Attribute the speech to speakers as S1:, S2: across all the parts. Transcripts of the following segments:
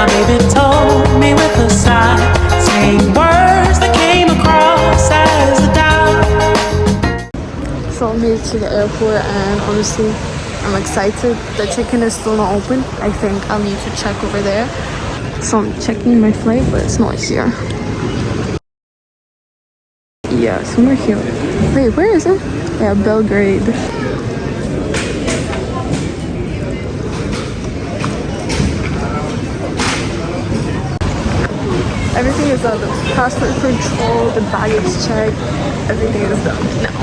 S1: baby told me with a sigh, saying words that came across as a doubt.
S2: So I made it to the airport, and honestly, I'm excited. The check-in is still not open. I think I'll need to check over there. So I'm checking my flight, but it's not here. Yeah, somewhere here. Wait, where is it? Yeah, Belgrade. Everything is done. The passport control, the baggage check, everything is done. Now,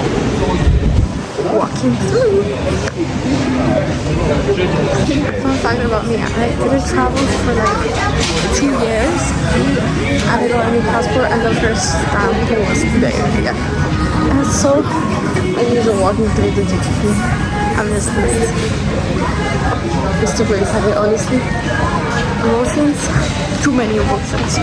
S2: walking through. Fun fact about me, I didn't travel for like 2 years, and I don't have any passport, and the first stamp was today. Yeah. And it's so unusual walking through the duty free. I'm just super excited, honestly. Emotions, too many emotions.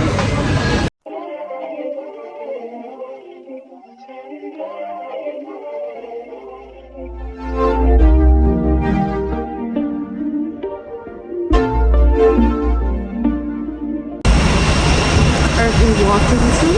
S2: Are we walking to?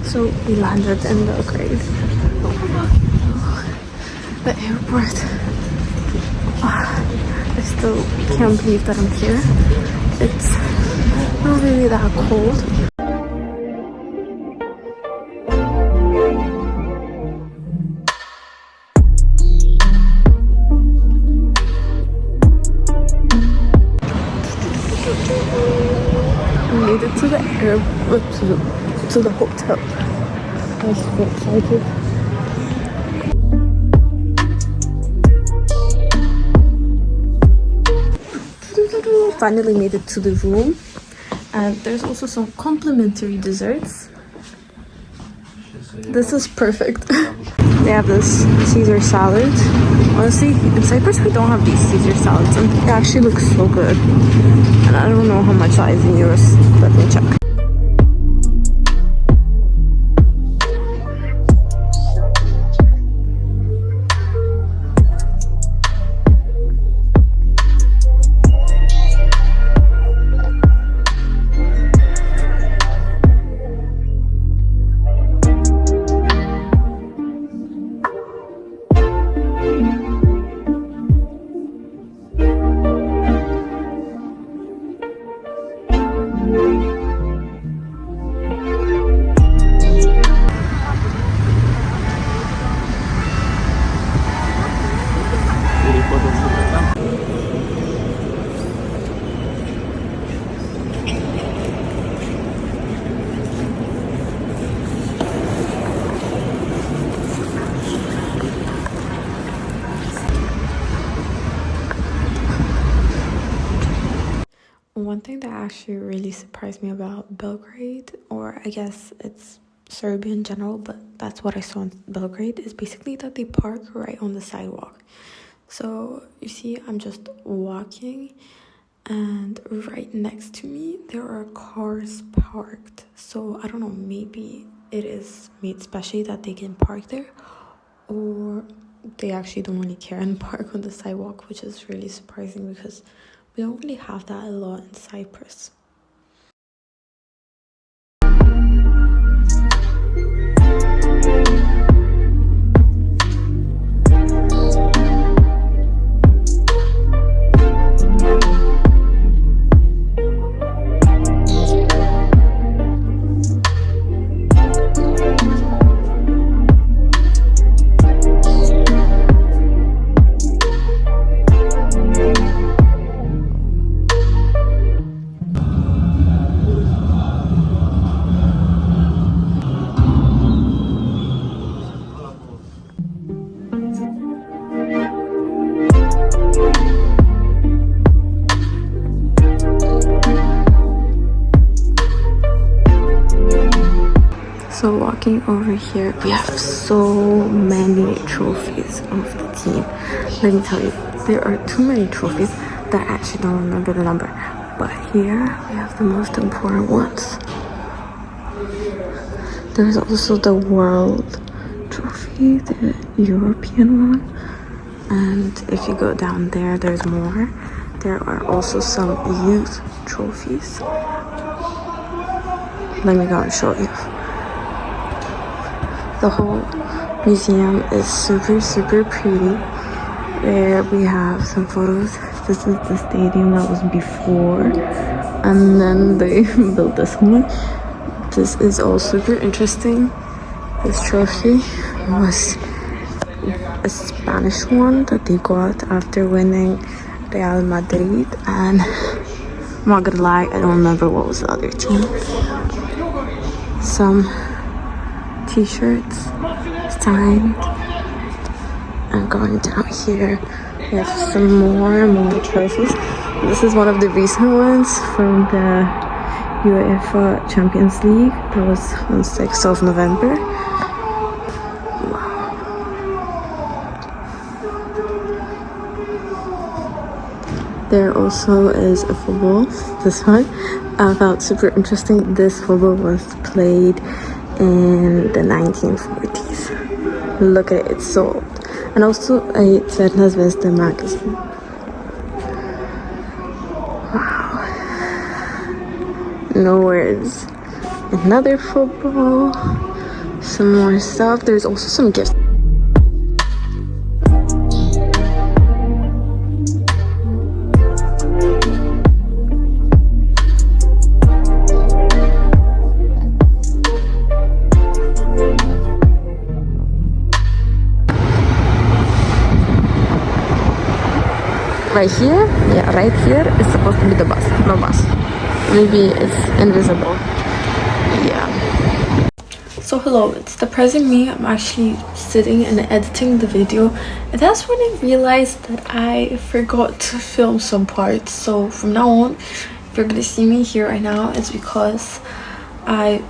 S2: So we landed in Belgrade. The airport. I still can't believe that I'm here. It's not really that cold. I made it to the airport, to the hotel. I was so excited. Finally made it to the room, and there's also some complimentary desserts. This is perfect. They have this Caesar salad. Honestly, in Cyprus we don't have these Caesar salads, and it actually looks so good. And I don't know how much that is in euros. Let me check. One thing that actually really surprised me about Belgrade, or I guess it's Serbia in general, but that's what I saw in Belgrade, is basically that they park right on the sidewalk. So you see, I'm just walking, and right next to me there are cars parked. So I don't know, maybe it is made specially that they can park there, or they actually don't really care and park on the sidewalk, which is really surprising because we don't really have that a lot in Cyprus. So walking over here, we have so many trophies of the team. Let me tell you, there are too many trophies that I actually don't remember the number. But here we have the most important ones. There's also the world trophy, the European one. And if you go down there, there's more. There are also some youth trophies. Let me go and show you. The whole museum is super pretty. There we have some photos. This is the stadium that was before, and then they built this one. This is all super interesting. This trophy was a Spanish one that they got after winning Real Madrid, and I'm not gonna lie, I don't remember what was the other team. Some t-shirts signed. And going down here, we have some more trophies. This is one of the recent ones from the UEFA Champions League. That was on 6th of November. Wow. There also is a football. This one I felt super interesting. This football was played in the 1940s. Look at it, it's so old. And also a Crvena Zvezda magazine. Wow. No words. Another football. Some more stuff. There's also some gifts. Right here, yeah, right here is supposed to be the bus. No bus. Maybe it's invisible. Yeah. So hello, it's the present me. I'm actually sitting and editing the video, and that's when I realized that I forgot to film some parts. So from now on, if you're gonna see me here right now, it's because I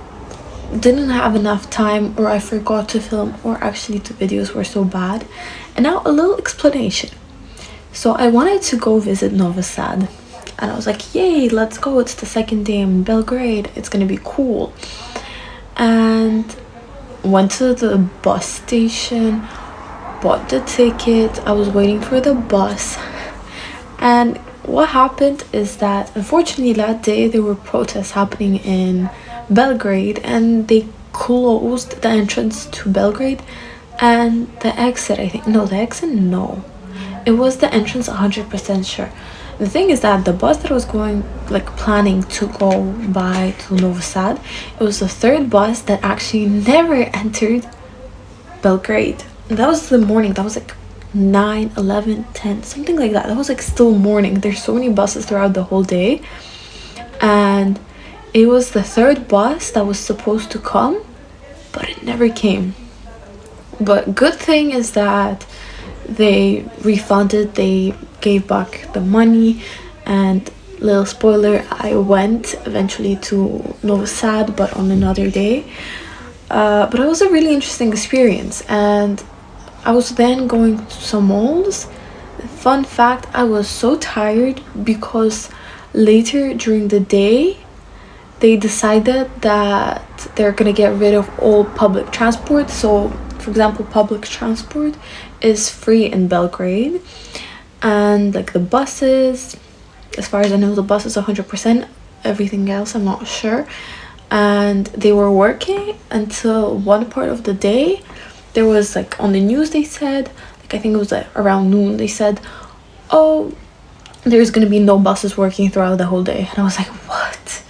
S2: didn't have enough time, or I forgot to film, or actually the videos were so bad. And now a little explanation. So I wanted to go visit Novi Sad, and I was like, yay, let's go. It's the second day in Belgrade. It's gonna be cool. And went to the bus station, bought the ticket. I was waiting for the bus. And what happened is that unfortunately that day there were protests happening in Belgrade, and they closed the entrance to Belgrade and the exit, I think. No, the exit, no. It was the entrance, 100% sure. The thing is that the bus that I was going, like planning to go by to Novi Sad, it was the third bus that actually never entered Belgrade. And that was the morning. That was like 9, 11, 10, something like that. That was like still morning. There's so many buses throughout the whole day. And it was the third bus that was supposed to come, but it never came. But good thing is that they refunded, they gave back the money. And little spoiler, I went eventually to Novi Sad, but on another day. But it was a really interesting experience, and I was then going to some malls. Fun fact, I was so tired because later during the day they decided that they're gonna get rid of all public transport. So for example, public transport is free in Belgrade, and like the buses, as far as I know, the bus is 100%. Everything else I'm not sure. And they were working until one part of the day. There was like on the news they said, like I think it was like around noon, they said, oh, there's gonna be no buses working throughout the whole day. And I was like, what?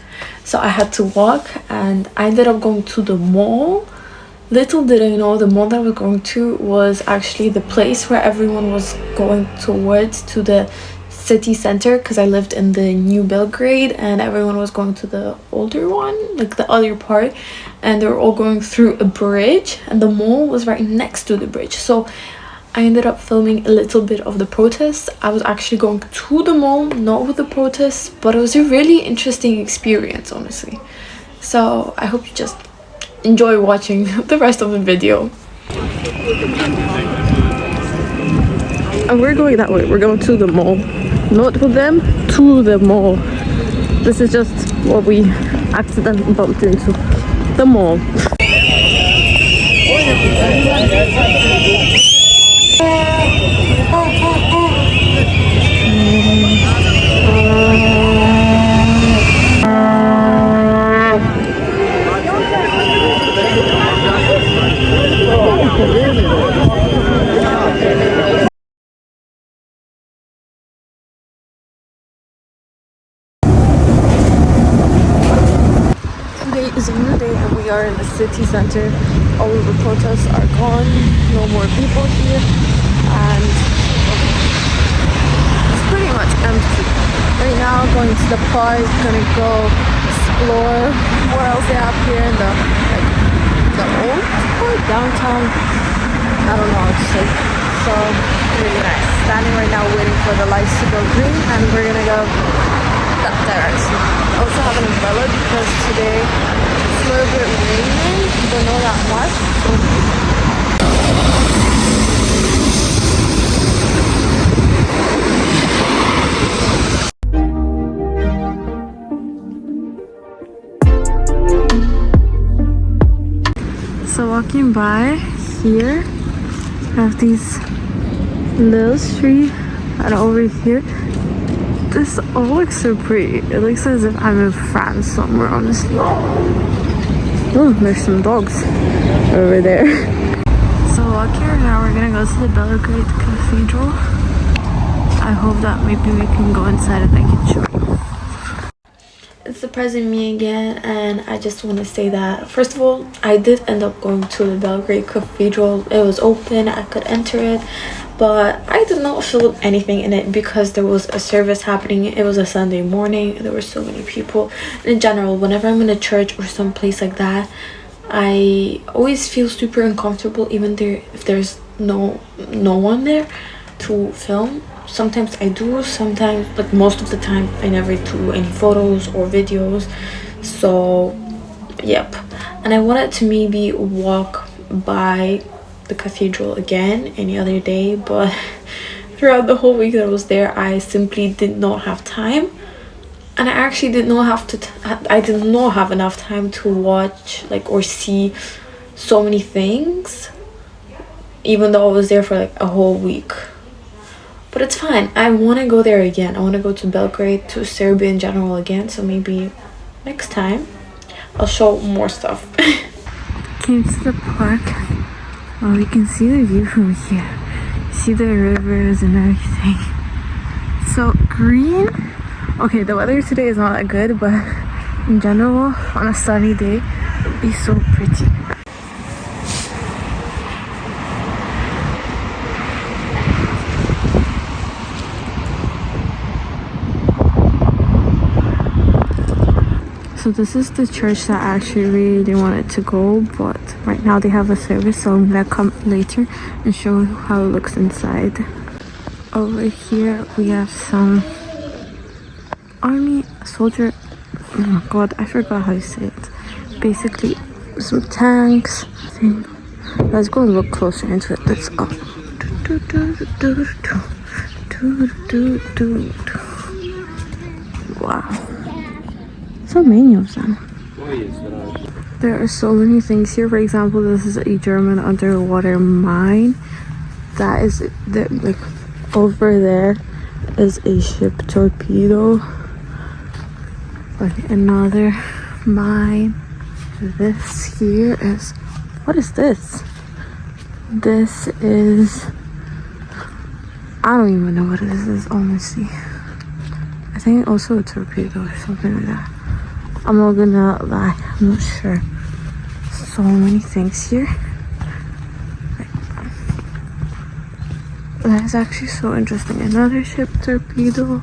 S2: So I had to walk, and I ended up going to the mall. Little did I know, the mall that I was going to was actually the place where everyone was going towards, to the city center, because I lived in the new Belgrade and everyone was going to the older one, like the other part, and they were all going through a bridge, and the mall was right next to the bridge. So I ended up filming a little bit of the protests. I was actually going to the mall, not with the protests, but it was a really interesting experience, honestly. So I hope you just enjoy watching the rest of the video. And we're going that way. We're going to the mall. Not with them, to the mall. This is just what we accidentally bumped into. The mall. Today is a new day and we are in the city center. All of the protests are gone, no more people here, and it's pretty much empty. Right now, going to the park, gonna go explore what else they have here in the old part, downtown. I don't know how to say. So really nice. Standing right now waiting for the lights to go green, and we're gonna go that direction. Also have an umbrella because today it's a little bit raining, but not that much. So walking by here, I have these little street, and over here, this all looks so pretty. It looks as if I'm in France somewhere, honestly. Oh, there's some dogs over there. So walking right now, we're gonna go to the Belgrade Cathedral. I hope that maybe we can go inside and I can show you. It's surprising me again, and I just want to say that first of all, I did end up going to the Belgrade Cathedral. It was open, I could enter it, but I did not feel anything in it because there was a service happening. It was a Sunday morning, there were so many people. In general, whenever I'm in a church or some place like that, I always feel super uncomfortable, even there if there's no one there to film. Sometimes I do, sometimes, but most of the time I never do any photos or videos. So yep, and I wanted to maybe walk by the cathedral again any other day, but throughout the whole week that I was there, I simply did not have time, and I actually did not have enough time to watch or see so many things, even though I was there for a whole week. But it's fine. I want to go there again. I want to go to Belgrade, to Serbia in general again. So maybe next time I'll show more stuff. Came to the park. Oh, you can see the view from here. See the rivers and everything. So green. Okay, the weather today is not that good, but in general, on a sunny day, it'd be so pretty. So this is the church that I actually really wanted to go, but right now they have a service, so I'm gonna come later and show you how it looks inside. Over here we have some army soldier, oh my god, I forgot how you say it. Basically some tanks thing. Let's go look closer into it. Let's go. Wow, so many of them. There are so many things here. For example, this is a German underwater mine. That is over there is a ship torpedo. Another mine. This here is, what is this? This is, I don't even know what this is, honestly. I think also a torpedo or something like that. I'm not gonna lie, I'm not sure. So many things here. That is actually so interesting. Another ship torpedo.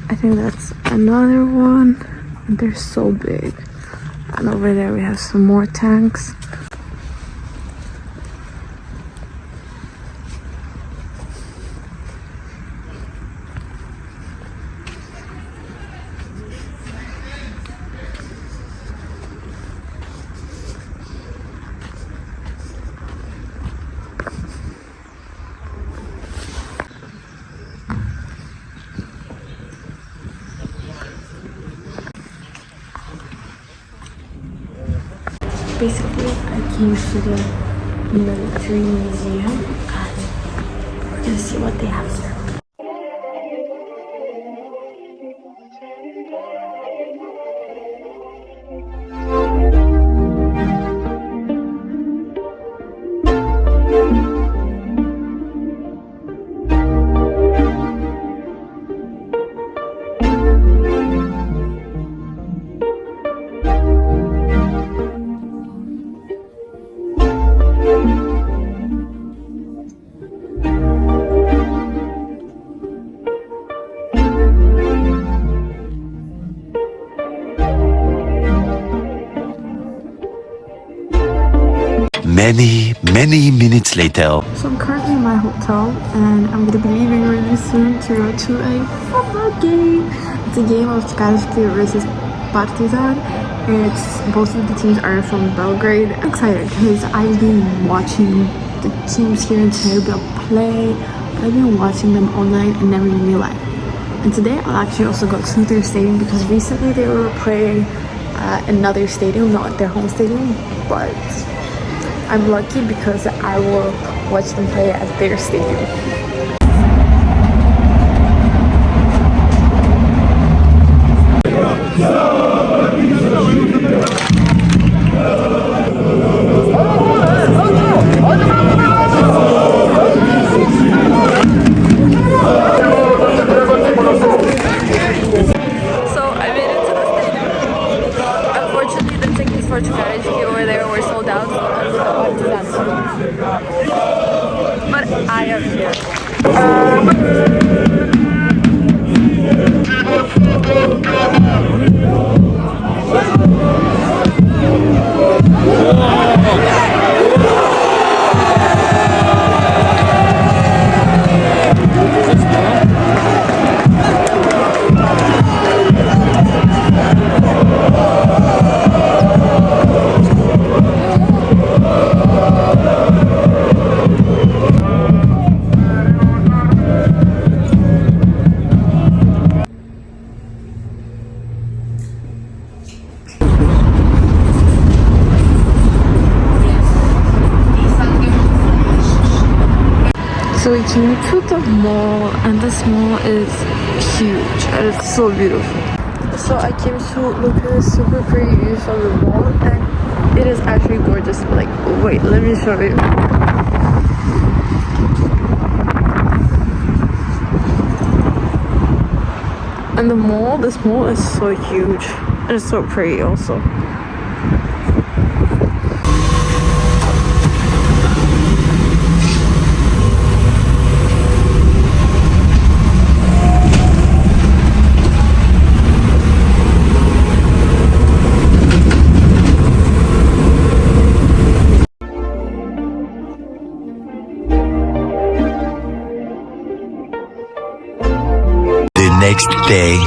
S2: I think that's another one. And they're so big. And over there we have some more tanks. basically I came to the military museum and we're gonna see what they have there.
S3: Many minutes later.
S2: So I'm currently in my hotel and I'm gonna be leaving really soon to go to a football game. It's a game of Skadovski versus Partizan. Both of the teams are from Belgrade. I'm excited because I've been watching the teams here in Serbia play. I've been watching them online and never in real life. And today I'll actually also go to their stadium because recently they were playing another stadium, not their home stadium, but I'm lucky because I will watch them play at their stadium. So I made it to the stadium. Unfortunately, the tickets for Čukarički over there were sold out, so I'm gonna but I am here. So we came to the mall and this mall is huge and it's so beautiful. So I came to look at this super pretty view from the mall and it is actually gorgeous. Like, wait, let me show you. And the mall, this mall is so huge. It's so pretty also.
S3: Next day.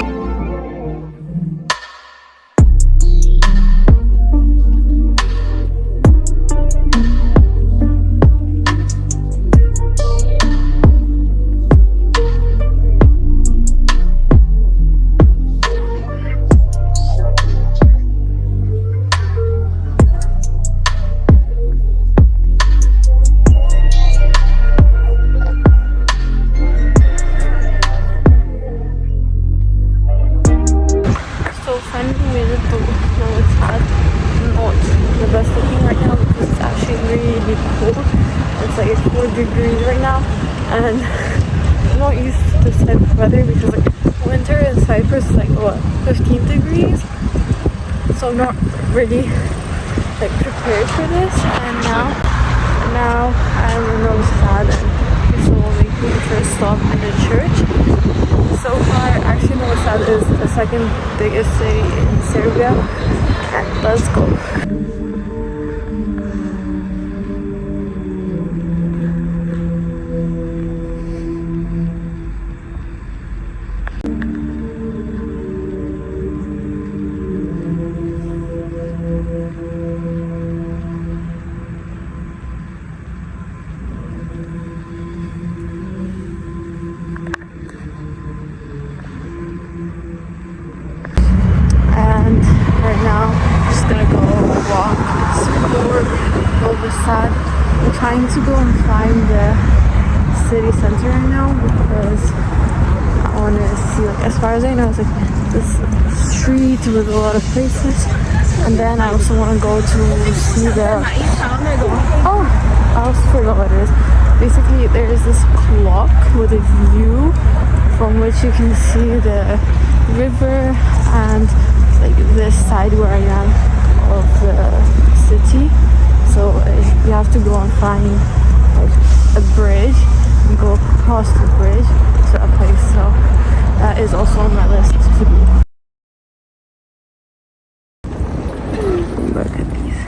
S2: Finally made it to Novi Sad. Not the best looking right now because it's actually really cold. It's like 4 degrees right now and I'm not used to this type of weather because like winter in Cyprus is like what, 15 degrees? So I'm not really like prepared for this. And now I'm in Novi Sad and so we'll make the first stop in the church. So far, actually Novi Sad is the second biggest city in Serbia. And let's go. walk, explore Novi Sad. I'm trying to go and find the city center right now because I want to see, like, as far as I know, it's like this street with a lot of places. And then I also want to go to see the... Oh, I also forgot what it is. Basically, there is this clock with a view from which you can see the river and like this side where I am of the city. So you have to go and find like a bridge and go across the bridge to a place. So that is also on my list to do. Look at these.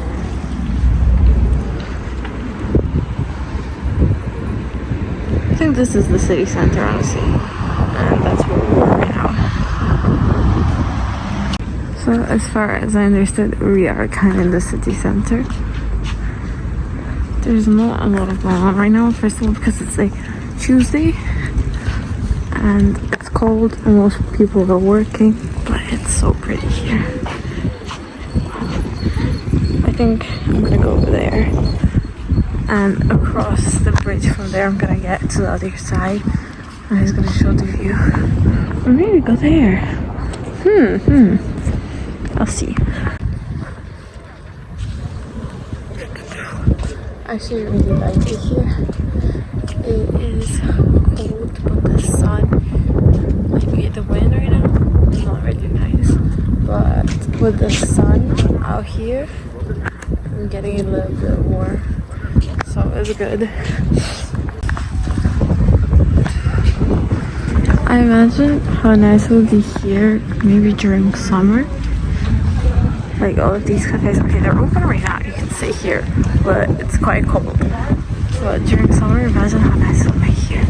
S2: I think this is the city center, honestly, and that's where we are right now. So as far as I understood, we are kind of in the city center. There's not a lot of going on right now, first of all because it's like Tuesday and it's cold and most people are working, but it's so pretty here. I think I'm gonna go over there and across the bridge from there. I'm gonna get to the other side and he's gonna show the view. Or maybe go there. I'll see. I actually really like it here. It is cold, but the sun, like the wind right now, is not really nice. But with the sun out here, I'm getting a little bit warm. So it's good. I imagine how nice it would be here maybe during summer. Like all of these cafes, okay, they're open right now, you can sit here, but it's quite cold. But during summer, imagine how nice it would be here.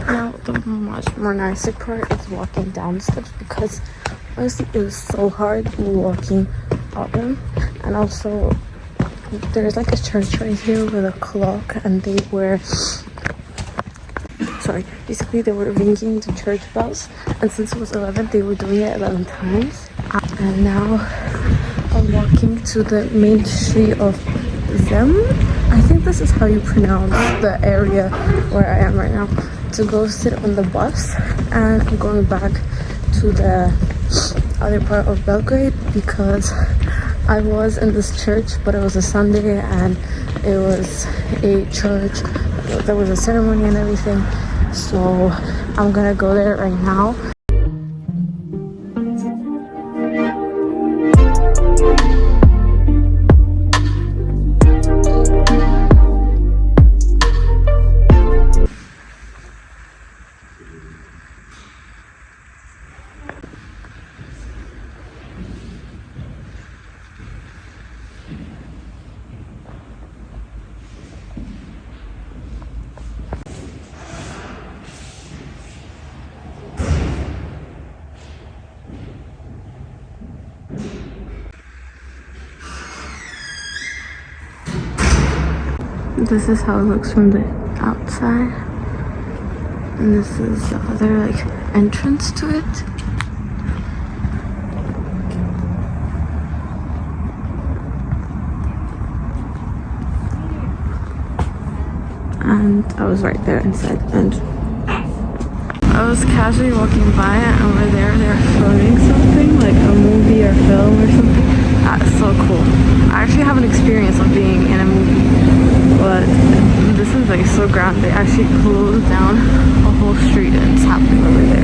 S2: Now the much more nicer part is walking down the steps because honestly it was so hard walking up them. And also there's like a church right here with a clock and they were basically they were ringing the church bells, and since it was 11 they were doing it 11 times. And now I'm walking to the main street of Zem. I think this is how you pronounce the area where I am right now, to go sit on the bus. And I'm going back to the other part of Belgrade because I was in this church, but it was a Sunday and it was a church. There was a ceremony and everything, so I'm gonna go there right now. This is how it looks from the outside, and this is the other like entrance to it. and I was right there inside. And I was casually walking by and over there they're filming something like a movie or film or something. That's so cool. I actually have an experience of being in a movie, but this is like so grand. They actually closed down a whole street and it's happening over there.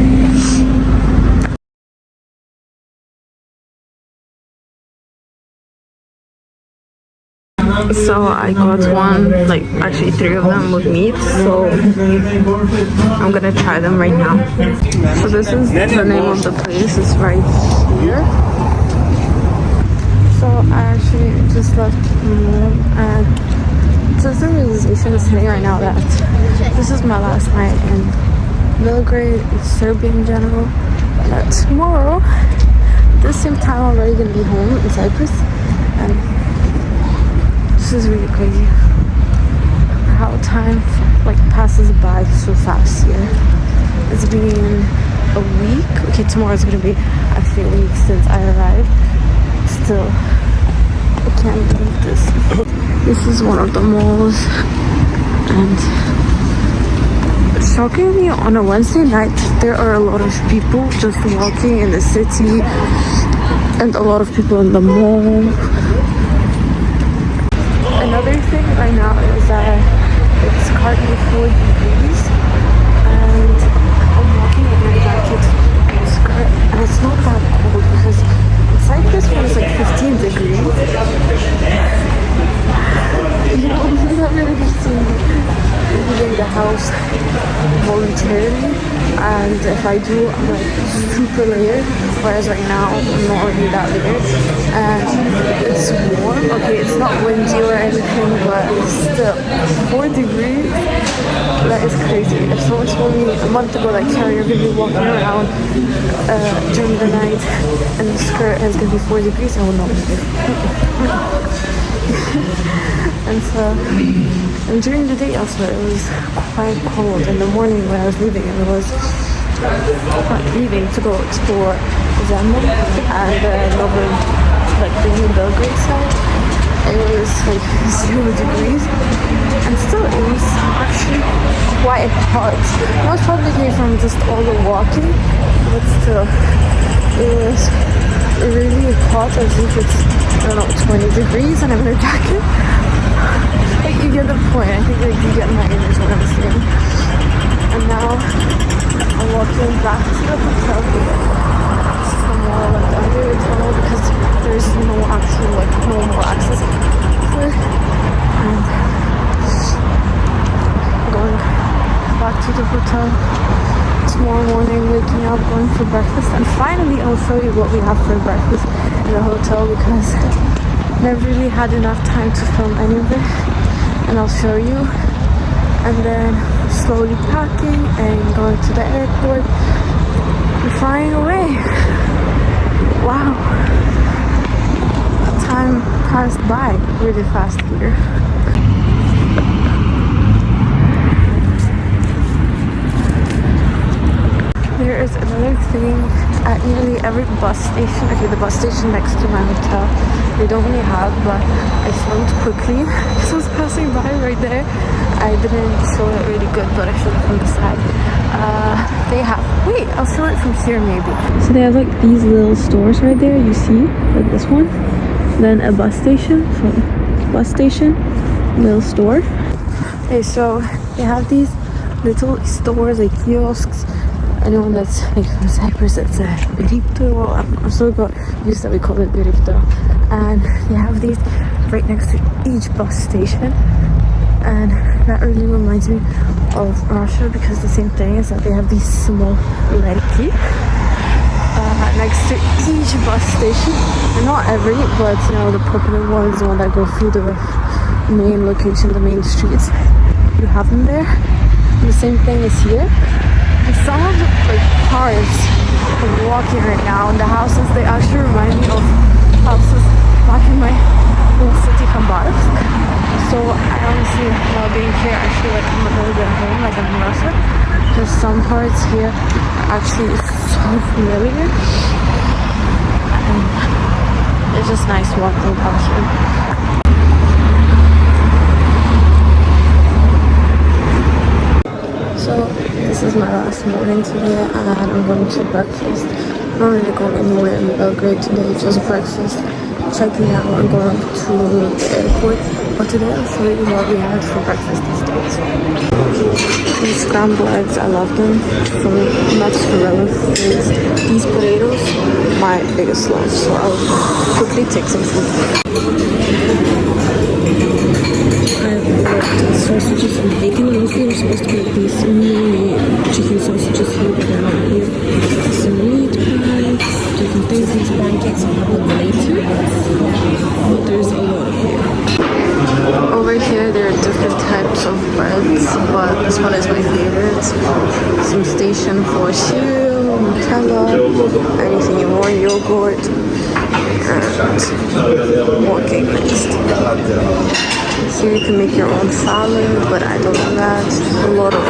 S2: So I got one, like actually 3 of them with meat, so I'm gonna try them right now. So this is the name of the place, it's right here. So I actually just left the room and just the realization is hitting right now that this is my last night in Belgrade, Serbia in general. That tomorrow, at the same time I'm already gonna be home in Cyprus, and this is really crazy how time like passes by so fast here. It's been a week. Okay, tomorrow's gonna be actually a week since I arrived. Still, I can't believe this. This is one of the malls, and shockingly on a Wednesday night there are a lot of people just walking in the city and a lot of people in the mall. Another thing right now is that it's currently 4 degrees and I'm walking in my jacket and skirt and it's not that cold because in Cyprus when it's like 15 degrees, you know, I'm not really leaving the house voluntarily, and if I do I'm like super layered, whereas right now I'm not really that layered and it's warm. Okay, it's not windy or anything, but still 4 degrees, that is crazy. If someone told me a month ago like, Carrie, you're gonna be walking around during the night and the skirt is gonna be 4 degrees, I would not believe it. And during the day also it was quite cold. In the morning when I was leaving, it was leaving to go explore Zemlju and Novi, like the new Belgrade side. It was like 0 degrees and still it was actually quite hot. Most probably from just all the walking, but still it was really hot, as if it's, I don't know, 20 degrees and I'm in a jacket. Like, you get the point. I think like you get my image what I'm saying. And now I'm walking back to the hotel here. This is the mall, like the under the tunnel, because there's no actual like normal access to it. And going back to the hotel tomorrow morning, waking up, going for breakfast, and finally I'll show you what we have for breakfast in the hotel because I never really had enough time to film any of it, and I'll show you. And then slowly packing and going to the airport and flying away. Wow, time passed by really fast here. There is another thing at nearly every bus station. Okay, the bus station next to my hotel, they don't really have, but I filmed quickly because I was passing by right there. I didn't show it really good, but I showed it from the side. They have, wait, I'll show it from here maybe. So they have like these little stores right there, you see, like this one. Then a bus station, so bus station, little store. Okay, so they have these little stores, like kiosks. Anyone that's like from Cyprus, it's a biripto. I'm so used that we call it biripto. And they have these right next to each bus station. And that really reminds me of Russia, because the same thing is that they have these small lerki next to each bus station. And not every, but you know, the popular ones, the one that go through the main location, the main streets, you have them there. And the same thing is here. And some of the like cars I'm walking right now, and the houses, they actually remind me of houses back in my old city, Khabarovsk. So I honestly, while being here, I feel like I'm a little bit home, like I'm in Russia, because some parts here are actually so familiar, and it's just nice walking out here. morning today and I'm going to breakfast. I'm not really going anywhere in Belgrade today, just breakfast. Checking out and going to the airport. But today I'll show you what we had for breakfast these days. These scrambled eggs, I love them. From mozzarella foods. These potatoes, my biggest love. So I'll quickly take some food. I've got sausages and bacon. Mostly they're supposed to be these mini chicken sausages here, but they're not here. Some meat pie, different things. These pancakes I have them later, but there's a lot of here. Over here there are different types of breads, but this one is my favorite. Some station for cereal, Nutella, anything you want, yogurt, and more cake next. Here you can make your own salad, but I don't do that. A lot of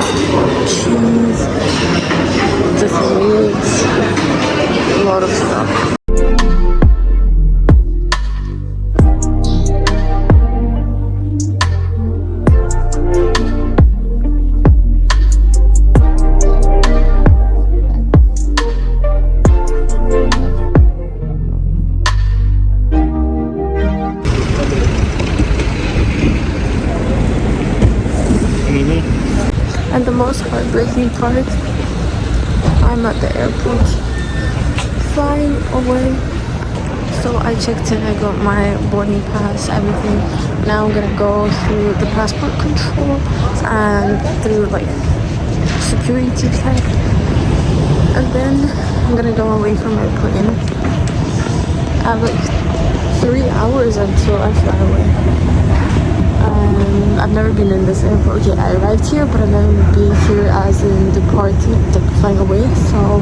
S2: cheese, different meats, a lot of stuff. And the most heartbreaking part, I'm at the airport, flying away. So I checked in, I got my boarding pass, everything. Now I'm gonna go through the passport control and through like security check. And then I'm gonna go away from my plane. I have like 3 hours until I fly away. I've never been in this airport. Okay, I arrived here, but I've never been here as in departing, like flying away. So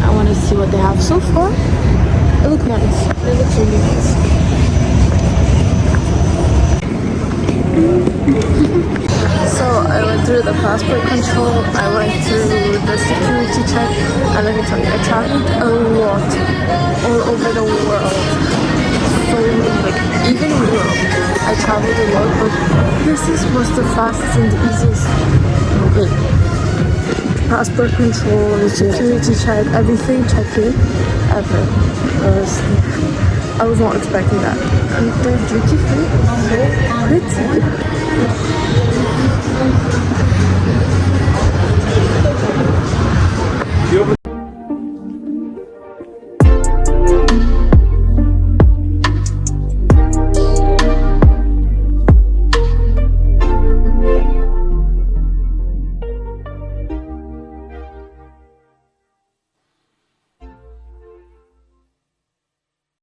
S2: I want to see what they have so far. It looks nice. It looks really nice. So I went through the passport control. I went through the security check, and let me tell you, I traveled a lot, all over the world. So like even in Europe, I traveled a lot, but this was the fastest and the easiest passport control, the security check, everything check-in ever. I was not expecting that. And the duty free is so pretty.